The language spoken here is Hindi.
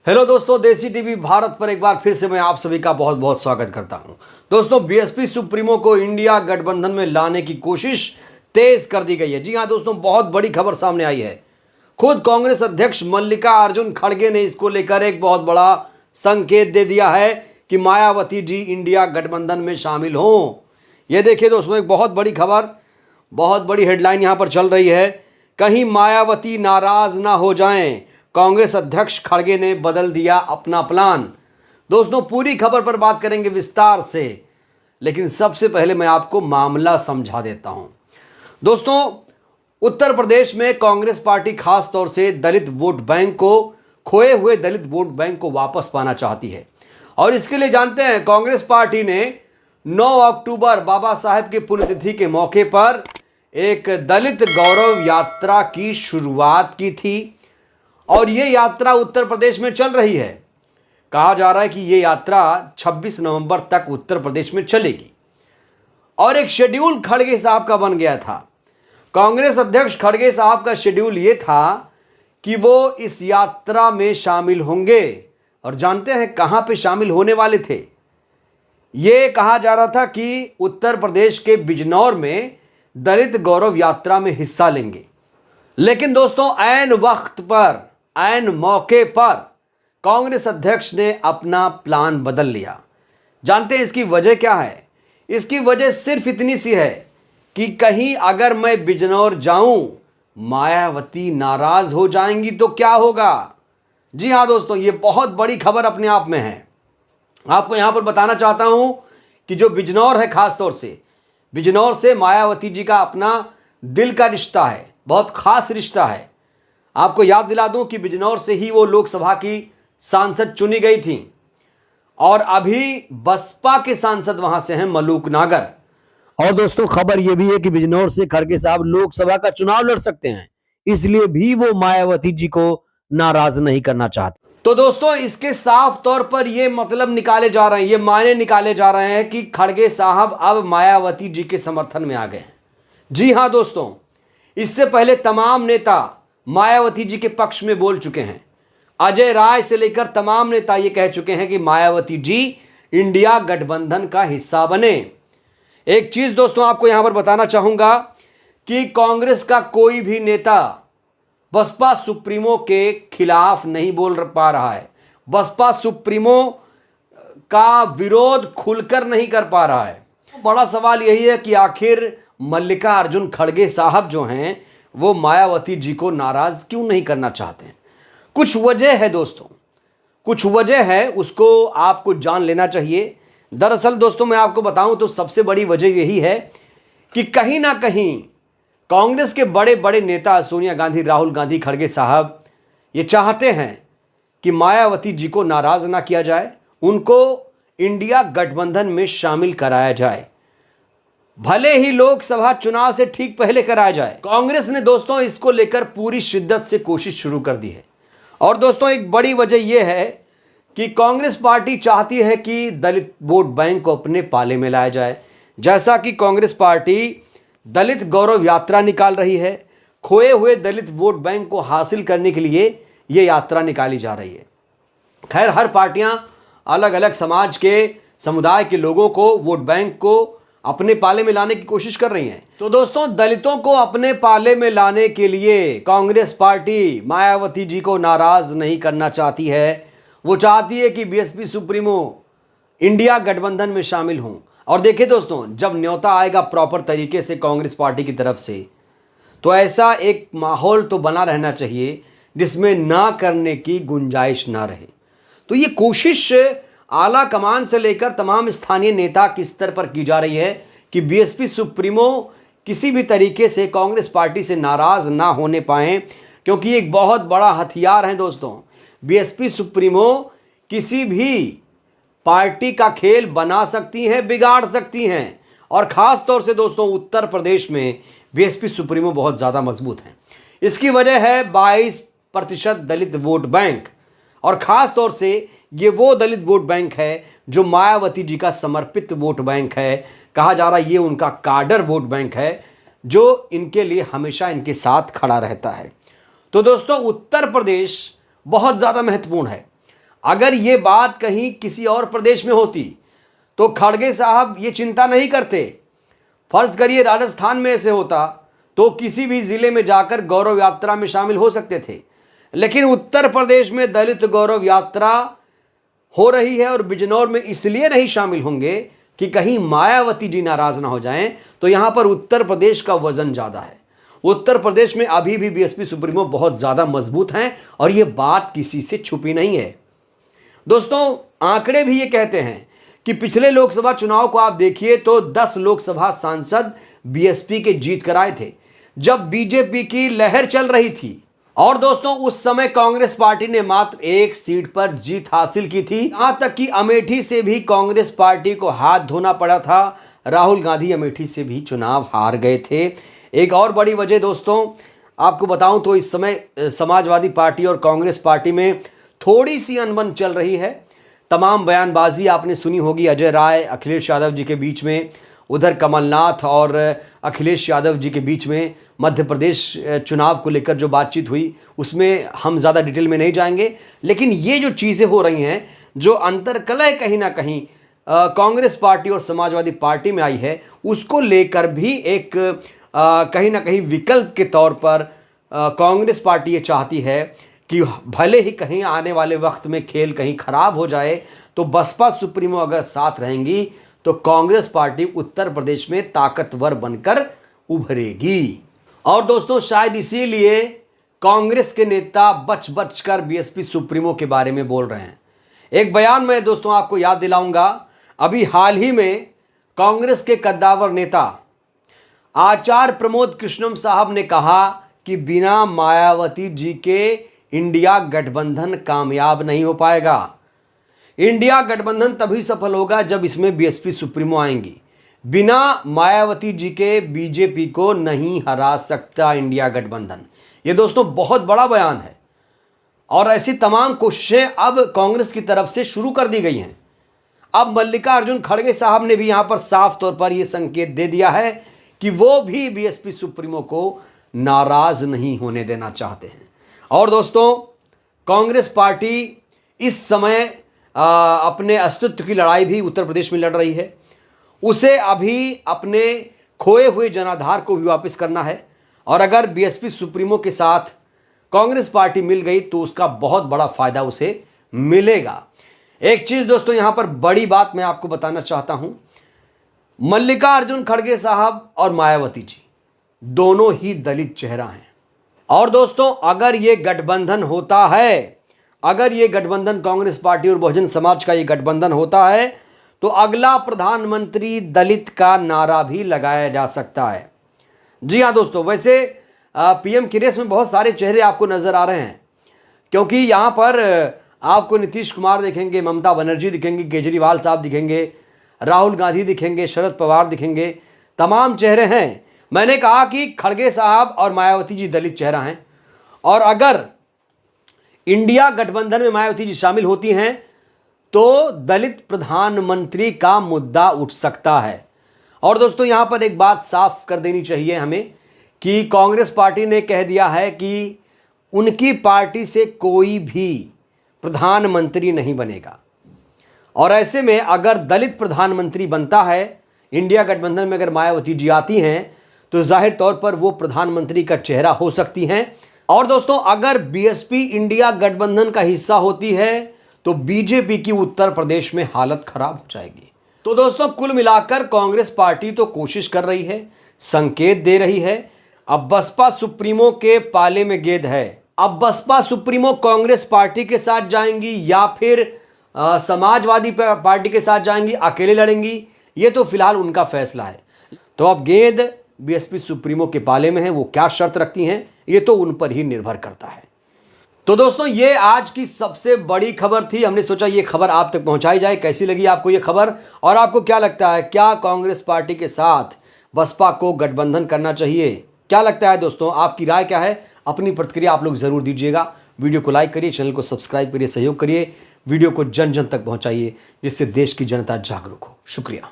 हेलो दोस्तों, देसी टीवी भारत पर एक बार फिर से मैं आप सभी का बहुत बहुत स्वागत करता हूं। दोस्तों, बीएसपी सुप्रीमो को इंडिया गठबंधन में लाने की कोशिश तेज कर दी गई है। जी हां दोस्तों, बहुत बड़ी खबर सामने आई है। खुद कांग्रेस अध्यक्ष मल्लिकार्जुन खड़गे ने इसको लेकर एक बहुत बड़ा संकेत दे दिया है कि मायावती जी इंडिया गठबंधन में शामिल हों। यह देखिए दोस्तों, एक बहुत बड़ी खबर, बहुत बड़ी हेडलाइन यहां पर चल रही है। कहीं मायावती नाराज ना हो जाएं, कांग्रेस अध्यक्ष खड़गे ने बदल दिया अपना प्लान। दोस्तों, पूरी खबर पर बात करेंगे विस्तार से, लेकिन सबसे पहले मैं आपको मामला समझा देता हूं। दोस्तों, उत्तर प्रदेश में कांग्रेस पार्टी खास तौर से दलित वोट बैंक को, खोए हुए दलित वोट बैंक को वापस पाना चाहती है। और इसके लिए जानते हैं, कांग्रेस पार्टी ने 9 अक्टूबर बाबा साहेब की पुण्यतिथि के मौके पर एक दलित गौरव यात्रा की शुरुआत की थी। और ये यात्रा उत्तर प्रदेश में चल रही है। कहा जा रहा है कि ये यात्रा 26 नवंबर तक उत्तर प्रदेश में चलेगी। और एक शेड्यूल खड़गे साहब का बन गया था। कांग्रेस अध्यक्ष खड़गे साहब का शेड्यूल ये था कि वो इस यात्रा में शामिल होंगे। और जानते हैं कहां पे शामिल होने वाले थे? ये कहा जा रहा था कि उत्तर प्रदेश के बिजनौर में दलित गौरव यात्रा में हिस्सा लेंगे। लेकिन दोस्तों, ऐन वक्त पर, ऐन मौके पर कांग्रेस अध्यक्ष ने अपना प्लान बदल लिया। जानते हैं इसकी वजह क्या है? इसकी वजह सिर्फ इतनी सी है कि कहीं अगर मैं बिजनौर जाऊं, मायावती नाराज हो जाएंगी तो क्या होगा। जी हां दोस्तों, ये बहुत बड़ी खबर अपने आप में है। आपको यहां पर बताना चाहता हूं कि जो बिजनौर है, खास तौर से बिजनौर से मायावती जी का अपना दिल का रिश्ता है, बहुत खास रिश्ता है। आपको याद दिला दूं कि बिजनौर से ही वो लोकसभा की सांसद चुनी गई थी। और अभी बसपा के सांसद वहां से हैं, मलूक नागर। और दोस्तों, खबर यह भी है कि बिजनौर से खड़गे साहब लोकसभा का चुनाव लड़ सकते हैं, इसलिए भी वो मायावती जी को नाराज नहीं करना चाहते। तो दोस्तों, इसके साफ तौर पर यह मतलब निकाले जा रहे हैं, ये मायने निकाले जा रहे हैं कि खड़गे साहब अब मायावती जी के समर्थन में आ गए हैं। जी हां दोस्तों, इससे पहले तमाम नेता मायावती जी के पक्ष में बोल चुके हैं। अजय राय से लेकर तमाम नेता ये कह चुके हैं कि मायावती जी इंडिया गठबंधन का हिस्सा बने। एक चीज दोस्तों आपको यहां पर बताना चाहूंगा कि कांग्रेस का कोई भी नेता बसपा सुप्रीमो के खिलाफ नहीं बोल पा रहा है, बसपा सुप्रीमो का विरोध खुलकर नहीं कर पा रहा है। बड़ा सवाल यही है कि आखिर मल्लिकार्जुन खड़गे साहब जो हैं, वो मायावती जी को नाराज क्यों नहीं करना चाहते हैं? कुछ वजह है दोस्तों, कुछ वजह है, उसको आपको जान लेना चाहिए। दरअसल दोस्तों, मैं आपको बताऊं तो सबसे बड़ी वजह यही है कि कहीं ना कहीं कांग्रेस के बड़े बड़े नेता सोनिया गांधी, राहुल गांधी, खड़गे साहब ये चाहते हैं कि मायावती जी को नाराज ना किया जाए, उनको इंडिया गठबंधन में शामिल कराया जाए, भले ही लोकसभा चुनाव से ठीक पहले कराया जाए। कांग्रेस ने दोस्तों इसको लेकर पूरी शिद्दत से कोशिश शुरू कर दी है। और दोस्तों, एक बड़ी वजह यह है कि कांग्रेस पार्टी चाहती है कि दलित वोट बैंक को अपने पाले में लाया जाए। जैसा कि कांग्रेस पार्टी दलित गौरव यात्रा निकाल रही है, खोए हुए दलित वोट बैंक को हासिल करने के लिए यह यात्रा निकाली जा रही है। खैर, हर पार्टियां अलग अलग समाज के, समुदाय के लोगों को, वोट बैंक को अपने पाले में लाने की कोशिश कर रही हैं। तो दोस्तों, दलितों को अपने पाले में लाने के लिए कांग्रेस पार्टी मायावती जी को नाराज नहीं करना चाहती है। वो चाहती है कि बीएसपी सुप्रीमो इंडिया गठबंधन में शामिल हों। और देखिए दोस्तों, जब न्योता आएगा प्रॉपर तरीके से कांग्रेस पार्टी की तरफ से, तो ऐसा एक माहौल तो बना रहना चाहिए जिसमें ना करने की गुंजाइश ना रहे। तो ये कोशिश आला कमान से लेकर तमाम स्थानीय नेता के स्तर पर की जा रही है कि बीएसपी सुप्रीमो किसी भी तरीके से कांग्रेस पार्टी से नाराज ना होने पाए, क्योंकि एक बहुत बड़ा हथियार है दोस्तों। बीएसपी सुप्रीमो किसी भी पार्टी का खेल बना सकती हैं, बिगाड़ सकती हैं। और खास तौर से दोस्तों, उत्तर प्रदेश में बीएसपी सुप्रीमो बहुत ज्यादा मजबूत है। इसकी वजह है 22% दलित वोट बैंक। और खास तौर से ये वो दलित वोट बैंक है जो मायावती जी का समर्पित वोट बैंक है। कहा जा रहा है ये उनका काडर वोट बैंक है जो इनके लिए हमेशा इनके साथ खड़ा रहता है। तो दोस्तों, उत्तर प्रदेश बहुत ज़्यादा महत्वपूर्ण है। अगर ये बात कहीं किसी और प्रदेश में होती तो खड़गे साहब ये चिंता नहीं करते। फर्ज करिए राजस्थान में ऐसे होता तो किसी भी जिले में जाकर गौरव यात्रा में शामिल हो सकते थे, लेकिन उत्तर प्रदेश में दलित गौरव यात्रा हो रही है और बिजनौर में इसलिए नहीं शामिल होंगे कि कहीं मायावती जी नाराज ना हो जाएं। तो यहां पर उत्तर प्रदेश का वजन ज्यादा है। उत्तर प्रदेश में अभी भी बीएसपी सुप्रीमो बहुत ज्यादा मजबूत हैं और यह बात किसी से छुपी नहीं है। दोस्तों, आंकड़े भी ये कहते हैं कि पिछले लोकसभा चुनाव को आप देखिए तो 10 लोकसभा सांसद बीएसपी के जीत कर आए थे जब बीजेपी की लहर चल रही थी। और दोस्तों, उस समय कांग्रेस पार्टी ने मात्र 1 सीट पर जीत हासिल की थी। यहां तक कि अमेठी से भी कांग्रेस पार्टी को हाथ धोना पड़ा था। राहुल गांधी अमेठी से भी चुनाव हार गए थे। एक और बड़ी वजह दोस्तों आपको बताऊं तो इस समय समाजवादी पार्टी और कांग्रेस पार्टी में थोड़ी सी अनबन चल रही है। तमाम बयानबाजी आपने सुनी होगी अजय राय अखिलेश यादव जी के बीच में, उधर कमलनाथ और अखिलेश यादव जी के बीच में मध्य प्रदेश चुनाव को लेकर जो बातचीत हुई उसमें हम ज़्यादा डिटेल में नहीं जाएंगे। लेकिन ये जो चीज़ें हो रही हैं, जो अंतर्कलह कहीं ना कहीं कांग्रेस पार्टी और समाजवादी पार्टी में आई है, उसको लेकर भी एक कहीं ना कहीं विकल्प के तौर पर कांग्रेस पार्टी ये चाहती है कि भले ही कहीं आने वाले वक्त में खेल कहीं खराब हो जाए तो बसपा सुप्रीमो अगर साथ रहेंगी तो कांग्रेस पार्टी उत्तर प्रदेश में ताकतवर बनकर उभरेगी। और दोस्तों, शायद इसीलिए कांग्रेस के नेता बच बच कर बीएसपी सुप्रीमो के बारे में बोल रहे हैं। एक बयान में दोस्तों आपको याद दिलाऊंगा, अभी हाल ही में कांग्रेस के कद्दावर नेता आचार्य प्रमोद कृष्णम साहब ने कहा कि बिना मायावती जी के इंडिया गठबंधन कामयाब नहीं हो पाएगा। इंडिया गठबंधन तभी सफल होगा जब इसमें बीएसपी सुप्रीमो आएंगी। बिना मायावती जी के बीजेपी को नहीं हरा सकता इंडिया गठबंधन। ये दोस्तों बहुत बड़ा बयान है और ऐसी तमाम कोशिशें अब कांग्रेस की तरफ से शुरू कर दी गई हैं। अब मल्लिकार्जुन खड़गे साहब ने भी यहां पर साफ तौर पर यह संकेत दे दिया है कि वो भी बीएसपी सुप्रीमो को नाराज नहीं होने देना चाहते हैं। और दोस्तों, कांग्रेस पार्टी इस समय अपने अस्तित्व की लड़ाई भी उत्तर प्रदेश में लड़ रही है। उसे अभी अपने खोए हुए जनाधार को भी वापस करना है और अगर बीएसपी सुप्रीमो के साथ कांग्रेस पार्टी मिल गई तो उसका बहुत बड़ा फायदा उसे मिलेगा। एक चीज दोस्तों यहां पर बड़ी बात मैं आपको बताना चाहता हूं, मल्लिकार्जुन खड़गे साहब और मायावती जी दोनों ही दलित चेहरा हैं। और दोस्तों, अगर ये गठबंधन होता है, अगर ये गठबंधन कांग्रेस पार्टी और बहुजन समाज का ये गठबंधन होता है तो अगला प्रधानमंत्री दलित का नारा भी लगाया जा सकता है। जी हाँ दोस्तों, वैसे पीएम की रेस में बहुत सारे चेहरे आपको नजर आ रहे हैं, क्योंकि यहां पर आपको नीतीश कुमार दिखेंगे, ममता बनर्जी दिखेंगे, केजरीवाल साहब दिखेंगे, राहुल गांधी दिखेंगे, शरद पवार दिखेंगे, तमाम चेहरे हैं। मैंने कहा कि खड़गे साहब और मायावती जी दलित चेहरा हैं और अगर इंडिया गठबंधन में मायावती जी शामिल होती हैं तो दलित प्रधानमंत्री का मुद्दा उठ सकता है। और दोस्तों, यहां पर एक बात साफ कर देनी चाहिए हमें कि कांग्रेस पार्टी ने कह दिया है कि उनकी पार्टी से कोई भी प्रधानमंत्री नहीं बनेगा और ऐसे में अगर दलित प्रधानमंत्री बनता है, इंडिया गठबंधन में अगर मायावती जी आती हैं तो जाहिर तौर पर वो प्रधानमंत्री का चेहरा हो सकती हैं। और दोस्तों, अगर बीएसपी इंडिया गठबंधन का हिस्सा होती है तो बीजेपी की उत्तर प्रदेश में हालत खराब हो जाएगी। तो दोस्तों, कुल मिलाकर कांग्रेस पार्टी तो कोशिश कर रही है, संकेत दे रही है। अब बसपा सुप्रीमो के पाले में गेंद है। अब बसपा सुप्रीमो कांग्रेस पार्टी के साथ जाएंगी या फिर समाजवादी पार्टी के साथ जाएंगी, अकेले लड़ेंगी, ये तो फिलहाल उनका फैसला है। तो अब गेंद बीएसपी सुप्रीमो के पाले में है, वो क्या शर्त रखती हैं ये तो उन पर ही निर्भर करता है। तो दोस्तों, ये आज की सबसे बड़ी खबर थी। हमने सोचा ये खबर आप तक पहुंचाई जाए। कैसी लगी आपको ये खबर और आपको क्या लगता है, क्या कांग्रेस पार्टी के साथ बसपा को गठबंधन करना चाहिए? क्या लगता है दोस्तों, आपकी राय क्या है? अपनी प्रतिक्रिया आप लोग जरूर दीजिएगा। वीडियो को लाइक करिए, चैनल को सब्सक्राइब करिए, सहयोग करिए, वीडियो को जन जन तक पहुंचाइए जिससे देश की जनता जागरूक हो। शुक्रिया।